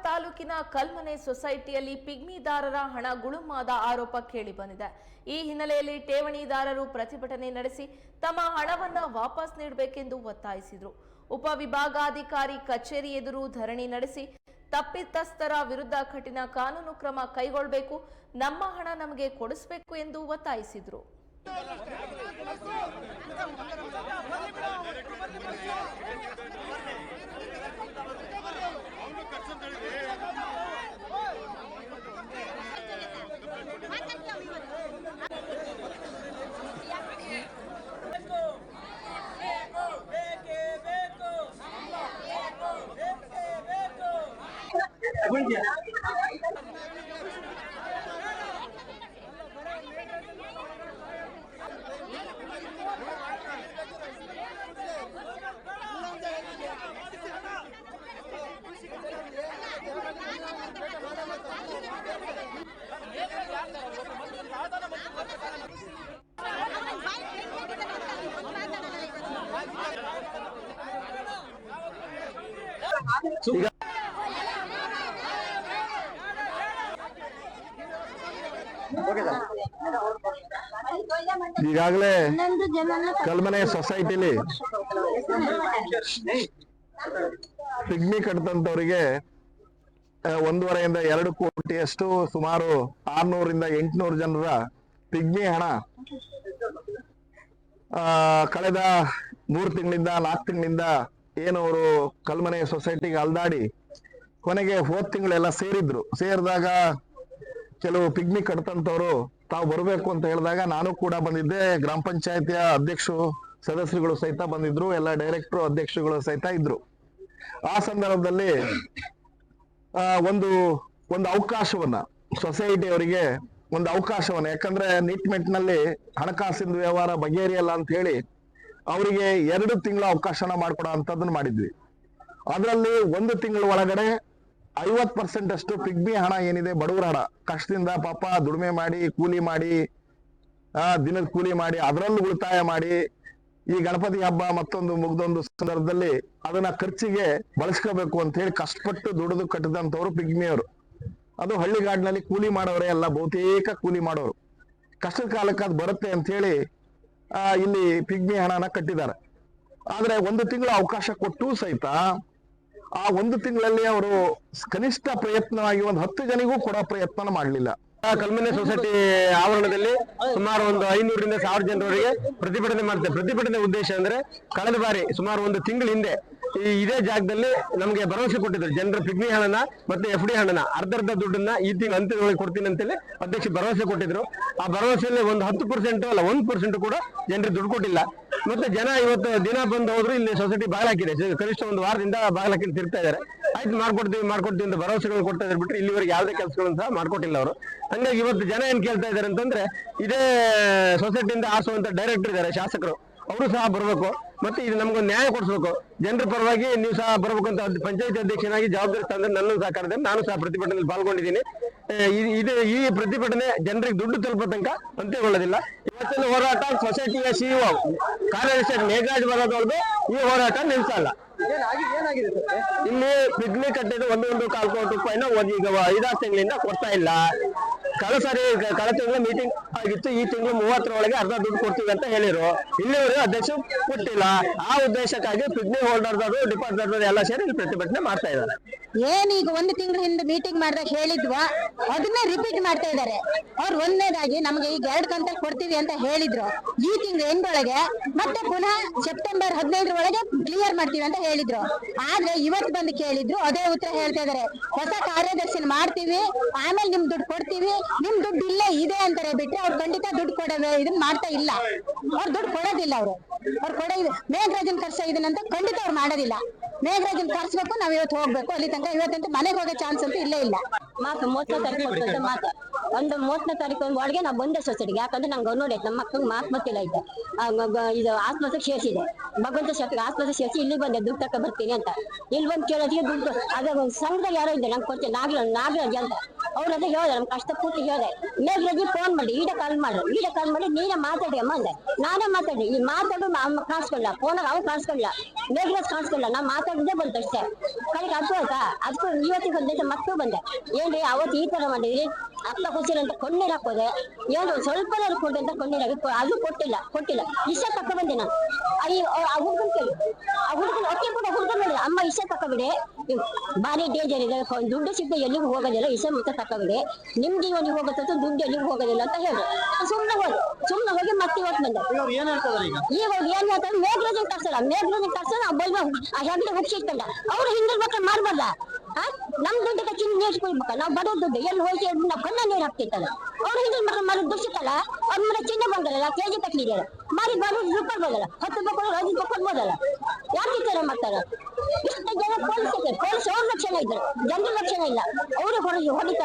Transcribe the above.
ತಾಲೂಕಿನ ಕಲ್ಮನೆ ಸೊಸೈಟಿಯಲ್ಲಿ ಪಿಗ್ಮಿದಾರರ ಹಣ ಗುಳುಮಾದ ಆರೋಪ ಕೇಳಿಬಂದಿದೆ. ಈ ಹಿನ್ನೆಲೆಯಲ್ಲಿ ಠೇವಣಿದಾರರು ಪ್ರತಿಭಟನೆ ನಡೆಸಿ ತಮ್ಮ ಹಣವನ್ನು ವಾಪಸ್ ನೀಡಬೇಕೆಂದು ಒತ್ತಾಯಿಸಿದರು. ಉಪವಿಭಾಗಾಧಿಕಾರಿ ಕಚೇರಿ ಎದುರು ಧರಣಿ ನಡೆಸಿ ತಪ್ಪಿತಸ್ಥರ ವಿರುದ್ಧ ಕಠಿಣ ಕಾನೂನು ಕ್ರಮ ಕೈಗೊಳ್ಳಬೇಕು, ನಮ್ಮ ಹಣ ನಮಗೆ ಕೊಡಿಸಬೇಕು ಎಂದು ಒತ್ತಾಯಿಸಿದರು. ಈಗಾಗಲೇ ಕಲ್ಮನೆ ಸೊಸೈಟಿಲಿ ಪಿಗ್ಮಿ ಕಟ್ಟದಂತವರಿಗೆ 1.5 ಇಂದ 2 ಕೋಟಿಯಷ್ಟು ಸುಮಾರು 600 ಇಂದ 800 ಜನರ ಪಿಗ್ಮಿ ಹಣ ಕಳೆದ 3 ತಿಂಗಳಿಂದ 4 ತಿಂಗಳಿಂದ ಏನವರು ಕಲ್ಮನೆ ಸೊಸೈಟಿಗೆ ಅಲ್ದಾಡಿ ಕೊನೆಗೆ ಹೋದ ತಿಂಗಳೆಲ್ಲ ಸೇರಿದಾಗ ಕೆಲವು ಪಿಗ್ಮಿ ಕಟ್ಟಂತವ್ರು ತಾವು ಬರಬೇಕು ಅಂತ ಹೇಳಿದಾಗ ನಾನು ಕೂಡ ಬಂದಿದ್ದೆ. ಗ್ರಾಮ ಪಂಚಾಯತಿಯ ಅಧ್ಯಕ್ಷರು ಸದಸ್ಯರುಗಳು ಸಹಿತ ಬಂದಿದ್ರು, ಎಲ್ಲ ಡೈರೆಕ್ಟರ್ ಅಧ್ಯಕ್ಷರುಗಳು ಸಹಿತ ಇದ್ರು. ಆ ಸಂದರ್ಭದಲ್ಲಿ ಒಂದು ಅವಕಾಶವನ್ನ ಸೊಸೈಟಿಯವರಿಗೆ ಒಂದು ಅವಕಾಶವನ್ನ, ಯಾಕಂದ್ರೆ ನೀಟ್ಮೆಂಟ್ನಲ್ಲಿ ಹಣಕಾಸಿನ ವ್ಯವಹಾರ ಬಗೆಹರಿಯಲ್ಲ ಅಂತ ಹೇಳಿ ಅವರಿಗೆ 2 ತಿಂಗಳ ಅವಕಾಶನ ಮಾಡ್ಕೊಡೋ ಅಂತದನ್ನ ಮಾಡಿದ್ವಿ. ಅದರಲ್ಲಿ 1 ತಿಂಗಳ ಒಳಗಡೆ 50% ಅಷ್ಟು ಪಿಗ್ಮಿ ಹಣ ಏನಿದೆ, ಬಡವರ ಹಣ, ಕಷ್ಟದಿಂದ ಪಾಪ ದುಡಿಮೆ ಮಾಡಿ ಕೂಲಿ ಮಾಡಿ ದಿನದ ಕೂಲಿ ಮಾಡಿ ಅದರಲ್ಲೂ ಉಳಿತಾಯ ಮಾಡಿ ಈ ಗಣಪತಿ ಹಬ್ಬ ಮತ್ತೊಂದು ಮುಗ್ದೊಂದು ಸಂದರ್ಭದಲ್ಲಿ ಅದನ್ನ ಖರ್ಚಿಗೆ ಬಳಸ್ಕೋಬೇಕು ಅಂತ ಹೇಳಿ ಕಷ್ಟಪಟ್ಟು ದುಡಿದು ಕಟ್ಟಿದಂತವ್ರು ಪಿಗ್ಮಿಯವರು. ಅದು ಹಳ್ಳಿಗಾಡಿನಲ್ಲಿ ಕೂಲಿ ಮಾಡೋರೇ ಅಲ್ಲ, ಬಹುತೇಕ ಕೂಲಿ ಮಾಡೋರು. ಕಷ್ಟದ ಕಾಲಕ್ಕೆ ಅದು ಬರುತ್ತೆ ಅಂತ ಹೇಳಿ ಇಲ್ಲಿ ಪಿಗ್ಮಿ ಹಣನ ಕಟ್ಟಿದ್ದಾರೆ. ಆದ್ರೆ 1 ತಿಂಗಳ ಅವಕಾಶ ಕೊಟ್ಟು ಸಹಿತ ಆ 1 ತಿಂಗಳಲ್ಲಿ ಅವರು ಕನಿಷ್ಠ ಪ್ರಯತ್ನವಾಗಿ 10 ಜನಿಗೂ ಕೊಡೋ ಪ್ರಯತ್ನ ಮಾಡಲಿಲ್ಲ. ಕಲ್ಮನೆ ಸೊಸೈಟಿ ಆವರಣದಲ್ಲಿ ಸುಮಾರು 500 ರಿಂದ 1000 ಜನರವರೆಗೆ ಪ್ರತಿಭಟನೆ ಮಾಡ್ತಾರೆ. ಪ್ರತಿಭಟನೆ ಉದ್ದೇಶ ಅಂದ್ರೆ ಕಳೆದ ಬಾರಿ ಸುಮಾರು 1 ತಿಂಗಳ ಹಿಂದೆ ಇದೇ ಜಾಗದಲ್ಲಿ ನಮಗೆ ಭರವಸೆ ಕೊಟ್ಟಿದ್ರು. ಜನರ ಪಿಗ್ಮಿ ಹಣನ ಮತ್ತೆ FD ಹಣನ ಅರ್ಧ ದುಡ್ಡನ್ನ ಈ ತಿಂಗಳ ಅಂತ್ಯದೊಳಗೆ ಕೊಡ್ತೀನಿ ಅಂತೇಳಿ ಅಧ್ಯಕ್ಷ ಭರವಸೆ ಕೊಟ್ಟಿದ್ರು. ಆ ಭರವಸೆಯಲ್ಲಿ 10% ಅಲ್ಲ 1% ಕೂಡ ಜನರಿಗೆ ದುಡ್ಡು ಕೊಟ್ಟಿಲ್ಲ. ಮತ್ತೆ ಜನ ಇವತ್ತು ದಿನ ಬಂದು ಹೋದ್ರು ಇಲ್ಲಿ ಸೊಸೈಟಿ ಬಾಗಿಲಾಕಿದೆ. ಕನಿಷ್ಠ 1 ವಾರದಿಂದ ಬಾಗಿಲಾಕಿ ತಿರ್ತಾ ಇದಾರೆ. ಆಯ್ತು ಮಾಡ್ಕೊಡ್ತೀವಿ ಅಂತ ಭರವಸೆಗಳು ಕೊಡ್ತಾ ಇದ್ದಾರೆ ಬಿಟ್ರೆ ಇಲ್ಲಿವರೆಗೆ ಯಾವುದೇ ಕೆಲಸಗಳನ್ನು ಸಹ ಮಾಡ್ಕೊಟ್ಟಿಲ್ಲ ಅವರು. ಹಂಗಾಗಿ ಇವತ್ತು ಜನ ಏನ್ ಕೇಳ್ತಾ ಇದಾರೆ ಅಂತಂದ್ರೆ ಇದೇ ಸೊಸೈಟಿಯಿಂದ ಆರಿಸುವಂತ ಡೈರೆಕ್ಟರ್ ಇದ್ದಾರೆ, ಶಾಸಕರು, ಅವರು ಸಹ ಬರ್ಬೇಕು. ಮತ್ತೆ ಇದು ನಮ್ಗೊಂದು ನ್ಯಾಯ ಕೊಡಿಸ್ಬೇಕು. ಜನರ ಪರವಾಗಿ ನೀವು ಸಹ ಬರ್ಬೇಕು ಅಂತ ಪಂಚಾಯತ್ ಅಧ್ಯಕ್ಷನಾಗಿ ಜವಾಬ್ದಾರಿ ತಂದ್ರೆ ನನ್ನ ಸಹ ಕರೆದ್ರೆ ನಾನು ಸಹ ಪ್ರತಿಭಟನೆಯಲ್ಲಿ ಪಾಲ್ಗೊಂಡಿದ್ದೀನಿ. ಈ ಪ್ರತಿಭಟನೆ ಜನರಿಗೆ ದುಡ್ಡು ತಲುಪೋ ತನಕ ಅಂತ್ಯಗೊಳ್ಳೋದಿಲ್ಲ. ಇವತ್ತಿನ ಹೋರಾಟ ಸೊಸೈಟಿಯ CEO ಕಾರ್ಯದರ್ಶಿ ಮೇಘರಾಜ್ ಬರೋದವ್ರದ್ದು ಈ ಹೋರಾಟ ನಿಲ್ಸಲ್ಲ. ಇಲ್ಲಿ ಪಿಗ್ಮಿ ಕಟ್ಟಿದ್ದು 1.25 ಕೋಟಿ ರೂಪಾಯಿನ ಈಗ 5-6 ತಿಂಗಳಿಂದ ಕೊಡ್ತಾ ಇಲ್ಲ. ಕಳೆದ ತಿಂಗಳು ಮೀಟಿಂಗ್ ಆಗಿತ್ತು. ಈ ತಿಂಗಳು 30ರ ಒಳಗೆ ಅರ್ಧ ದುಡ್ಡು ಕೊಡ್ತೀವಿ ಅಂತ ಹೇಳಿರು. ಇಲ್ಲಿವರೆಗೂ ಅಧ್ಯಕ್ಷ ಕೊಟ್ಟಿಲ್ಲ. ಆ ಉದ್ದೇಶಕ್ಕಾಗಿ ಪಿಗ್ಮಿ ಹೋಲ್ಡರ್ದವರು ಡಿಪಾರ್ಟ್ಮೆಂಟ್ ಎಲ್ಲ ಸೇರಿ ಇಲ್ಲಿ ಪ್ರತಿಭಟನೆ ಮಾಡ್ತಾ ಇದ್ದಾರೆ. ಏನೀಗ 1 ತಿಂಗಳ ಹಿಂದೆ ಮೀಟಿಂಗ್ ಮಾಡಿದಾಗ ಹೇಳಿದ್ವಾ ಅದನ್ನೇ ರಿಪೀಟ್ ಮಾಡ್ತಾ ಇದ್ದಾರೆ. ಅವ್ರು ಒಂದನೇದಾಗಿ ನಮ್ಗೆ ಈಗ 2 ಕಂತಲ್ಲಿ ಕೊಡ್ತೀವಿ ಅಂತ ಹೇಳಿದ್ರು. ಈ ತಿಂಗಳ ಎಂಡೊಳಗೆ ಮತ್ತೆ ಪುನಃ ಸೆಪ್ಟೆಂಬರ್ 15ರ ಒಳಗೆ ಕ್ಲಿಯರ್ ಮಾಡ್ತೀವಿ ಅಂತ ಹೇಳಿದ್ರು. ಆದ್ರೆ ಇವತ್ತು ಬಂದು ಕೇಳಿದ್ರು ಅದೇ ಉತ್ತರ ಹೇಳ್ತಾ ಇದಾರೆ. ಹೊಸ ಕಾರ್ಯದರ್ಶಿನ ಮಾಡ್ತೀವಿ, ಆಮೇಲೆ ನಿಮ್ ದುಡ್ಡು ಕೊಡ್ತೀವಿ, ನಿಮ್ ದುಡ್ಡು ಇಲ್ಲೇ ಇದೆ ಅಂತಾರೆ ಬಿಟ್ರೆ ಅವ್ರು ಖಂಡಿತ ದುಡ್ಡು ಕೊಡೋದು ಇದನ್ನ ಮಾಡ್ತಾ ಇಲ್ಲ. ಅವ್ರು ದುಡ್ಡು ಕೊಡೋದಿಲ್ಲ. ಅವ್ರು ಕೊಡೋದು ಮೇಘರಾಜನ್ ಕರ್ಸ ಇದನ್ನಂತ ಖಂಡಿತ ಅವ್ರು ಮಾಡೋದಿಲ್ಲ. ಮೇಘರಾಜನ್ ಕರ್ಸ್ಬೇಕು, ನಾವ್ ಇವತ್ತು ಹೋಗ್ಬೇಕು ಅಲ್ಲಿ ತನಕ. ಇವತ್ತಂತೂ ಮನೆಗೆ ಹೋಗೋ ಚಾನ್ಸ್ ಅಂತೂ ಇಲ್ಲೇ ಇಲ್ಲ. ಮಾತು ಒಂದು 30ನೇ ತಾರೀಕು ಒಳಗೆ ನಾವು ಬಂದೆ ಸೊಸೈಟಿಗೆ. ಯಾಕಂದ್ರೆ ನಂಗೆ ನೋಡಿ ನಮ್ಮ ಮಕ್ಕಳಿಗೆ ಆತ್ಮಹತ್ಯೆ ಐತೆ, ಇದು ಆಸ್ಪತ್ರೆಗೆ ಸೇರಿಸಿದೆ, ಭಗವಂತ ಶಕ್ತಿಗೆ ಆಸ್ಪತ್ರೆ ಸೇರಿಸಿ ಇಲ್ಲಿ ಬಂದೆ ದುಡ್ಡು ತಕ್ಕ ಬರ್ತೀನಿ ಅಂತ. ಇಲ್ಲಿ ಬಂದು ಕೇಳೋದಿಗೆ ದುಡ್ಡು ಅದೇ ಸಂಘದಾಗ ಯಾರೋ ಇದೆ ನಂಗೆ ಕೊಡ್ತೀನಿ ನಾಗರಾಜ್ ಅಂತ ಅವ್ರ ಅದೇ ಹೇಳ್ದೆ, ನಮ್ ಕಷ್ಟ ಪೂರ್ತಿ ಹೇಳ್ದೆ. ಮೇಘರಾಜಿ ಫೋನ್ ಮಾಡಿ ಈಡ ಕಾಲ್ ಮಾಡಿ ನೀನೇ ಮಾತಾಡಿ ಅಮ್ಮ ಅಂದೆ. ನಾನೇ ಮಾತಾಡಿ ಈ ಮಾತಾಡು ಅಮ್ಮ ಕಾಣಿಸ್ಕೊಳ್ಳ ಫೋನಾಗ ಅವ್ರು ಕಾಣಿಸ್ಕೊಳ್ಳ, ಮೇಘರಾಜ್ ಕಾಣಿಸ್ಕೊಳ್ಳ, ನಾ ಮಾತಾಡಿದ್ದೆ ಬಂತು ಅಷ್ಟೇ. ಕಡೆಗೆ ಅದು ಆಯ್ತಾ ಅದಕ್ಕೂ ಇವತ್ತಿಗೆ ಬಂದೈತೆ ಮಕ್ಕಳು ಬಂದೆ. ಏನ್ರಿ ಅವತ್ತು ಈ ತರ ಮಾಡಿದ್ರಿ ಅಪ್ಪ ಕೊಚ್ಚಿಲ್ಲ ಅಂತ ಕಣ್ಣೀರ್ ಹಾಕೋದೆ, ಏನು ಸ್ವಲ್ಪ ಕೊಟ್ಟೆ ಅಂತ ಕಣ್ಣೀರ್ ಹಾಕಿ ಅದು ಕೊಟ್ಟಿಲ್ಲ ಇಷ್ಟ ತಕ್ಕ ಬಂದೆ ನಾನು. ಆ ಹುಡುಗನ್ ಕೇಳಿ ಆ ಹುಡುಗನ್ ಅಕ್ಕಿ ಕೂಡ ಹುಡುಗನ್ ನೋಡಿ ಅಮ್ಮ ಇಷ್ಟ ತಕ್ಕಬಿಡಿ, ಭಾರಿ ಡೇಂಜರ್ ಇದೆ, ದುಡ್ಡು ಸಿಗದೆ ಎಲ್ಲಿಗೂ ಹೋಗೋದಿಲ್ಲ, ಇಷ್ಟ ಮತ್ತೆ ತಕ್ಕಬಿಡಿ, ನಿಮ್ ಜೀವನಿಗೆ ಹೋಗುತ್ತೆ ದುಡ್ಡು ಎಲ್ಲಿಗೂ ಹೋಗೋದಿಲ್ಲ ಅಂತ ಹೇಳಿ ಸುಮ್ನೆ ಹೋಗಿ ಮತ್ತೆ ಇವತ್ತು ಬಂದೆ. ಈಗ ಏನ್ ಹೇಳ್ತಾರೆ ಮೇಘರಾಜನ್ ಕರ್ಸಲ್ಲ ಆ ಬಲ್ವ ಆ ಹೆಂಗಡೆ ಹುಡ್ಸಿಟ್ಕೊಂಡ ಅವ್ರು ಹಿಂದಿರ್ಬೇಕ ಮಾಡ್ಬಾರ್ದ. ನಮ್ ದುಡ್ಡಿಗೆ ಚಿನ್ನ ನೇರ್ಸ್ಕೊಳ್ಬೇಕ, ನಾವು ಬಡೋ ದುಡ್ಡು ಎಲ್ಲಿ ಹೋಗಿ ನಾವು ಕಣ್ಣ ನೀರು ಹಾಕ್ತಿತ್ತಲ್ಲ ಅವ್ರು ಹಿಂದಿನ ಮಕ್ಕಳು ಮಾಡಿ ದುಡ್ಸಿತ್ತಲ್ಲ ಅವ್ರ ಮೇಲೆ ಚಿನ್ನ ಬಂದಲ್ಲ ಕೆಜಿ ಕಟ್ಲಿದ್ದಾರೆ ಮಾರಿ ಬಾಡು ರೂಪಾಯಿ ಬಂದಲ್ಲ 10 ರೂಪಾಯಿ 5 ರೂಪಾಯಿ ಕೊಡ್ಬೋದಲ್ಲ. ಯಾಕೆ ಈ ತರ ಮಾಡ್ತಾರೆ? ಇಷ್ಟು ಜನ ಪೊಲೀಸ್ ಅವ್ರ ರಕ್ಷಣೆ ಇದ್ರು, ಜನರ ರಕ್ಷಣೆ ಇಲ್ಲ, ಅವರು ಹೊಡಿತಾರೆ.